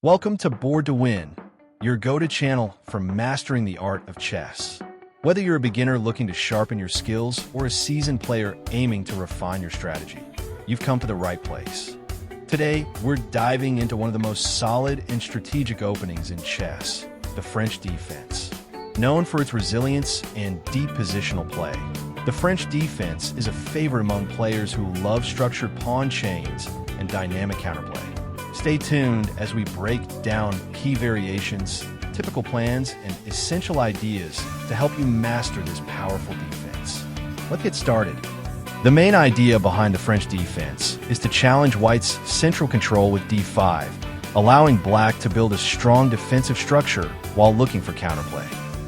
Welcome to Board to Win, your go-to channel for mastering the art of chess. Whether you're a beginner looking to sharpen your skills or a seasoned player aiming to refine your strategy, you've come to the right place. Today, we're diving into one of the most solid and strategic openings in chess, the French defense. Known for its resilience and deep positional play, the French defense is a favorite among players who love structured pawn chains and dynamic counterplay. Stay tuned as we break down key variations, typical plans, and essential ideas to help you master this powerful defense. Let's get started. The main idea behind the French defense is to challenge White's central control with d5, allowing Black to build a strong defensive structure while looking for counterplay.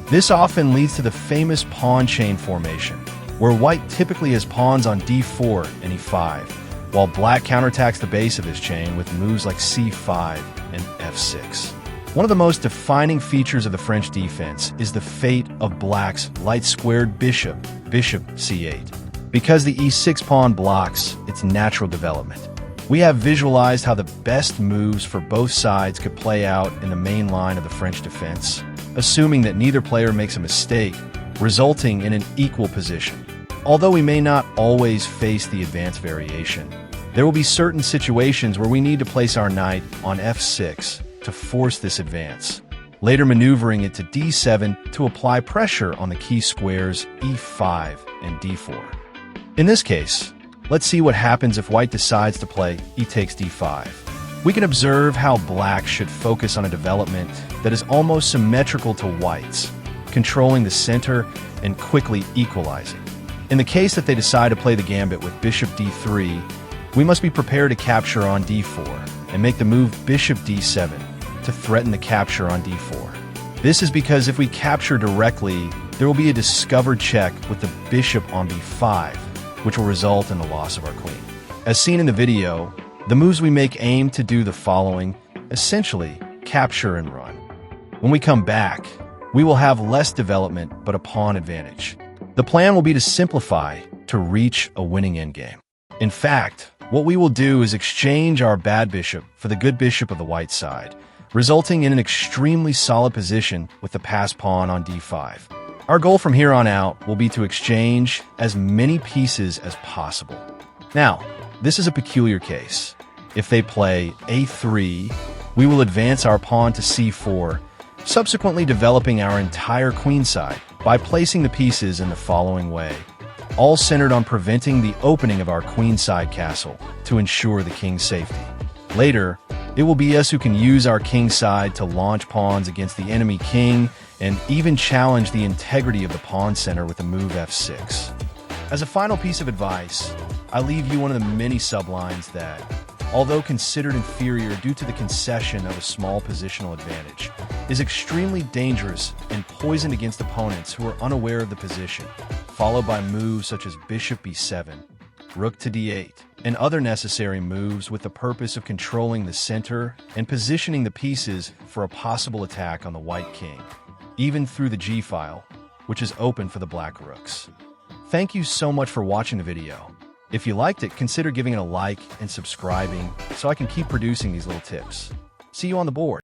This often leads to the famous pawn chain formation, where White typically has pawns on d4 and e5, while Black counterattacks the base of his chain with moves like c5 and f6. One of the most defining features of the French defense is the fate of Black's light-squared bishop c8. Because the e6 pawn blocks its natural development, we have visualized how the best moves for both sides could play out in the main line of the French defense, assuming that neither player makes a mistake, resulting in an equal position. Although we may not always face the advanced variation, there will be certain situations where we need to place our knight on f6 to force this advance, later maneuvering it to d7 to apply pressure on the key squares e5 and d4. In this case, let's see what happens if White decides to play e takes d5. We can observe how Black should focus on a development that is almost symmetrical to White's, controlling the center and quickly equalizing. In the case that they decide to play the gambit with bishop d3, we must be prepared to capture on d4 and make the move bishop d7 to threaten the capture on d4. This is because if we capture directly, there will be a discovered check with the bishop on b5, which will result in the loss of our queen. As seen in the video, the moves we make aim to do the following: essentially, capture and run. When we come back, we will have less development but a pawn advantage. The plan will be to simplify to reach a winning endgame. In fact, what we will do is exchange our bad bishop for the good bishop of the white side, resulting in an extremely solid position with the passed pawn on d5. Our goal from here on out will be to exchange as many pieces as possible. Now, this is a peculiar case. If they play a3, we will advance our pawn to c4, subsequently developing our entire queenside by placing the pieces in the following way, all centered on preventing the opening of our queenside castle to ensure the king's safety. Later, it will be us who can use our kingside to launch pawns against the enemy king and even challenge the integrity of the pawn center with the move f6. As a final piece of advice, I leave you one of the many sublines that, although considered inferior due to the concession of a small positional advantage, is extremely dangerous and poisoned against opponents who are unaware of the position, followed by moves such as bishop b7, rook to d8, and other necessary moves with the purpose of controlling the center and positioning the pieces for a possible attack on the white king, even through the g-file, which is open for the black rooks. Thank you so much for watching the video. If you liked it, consider giving it a like and subscribing so I can keep producing these little tips. See you on the board.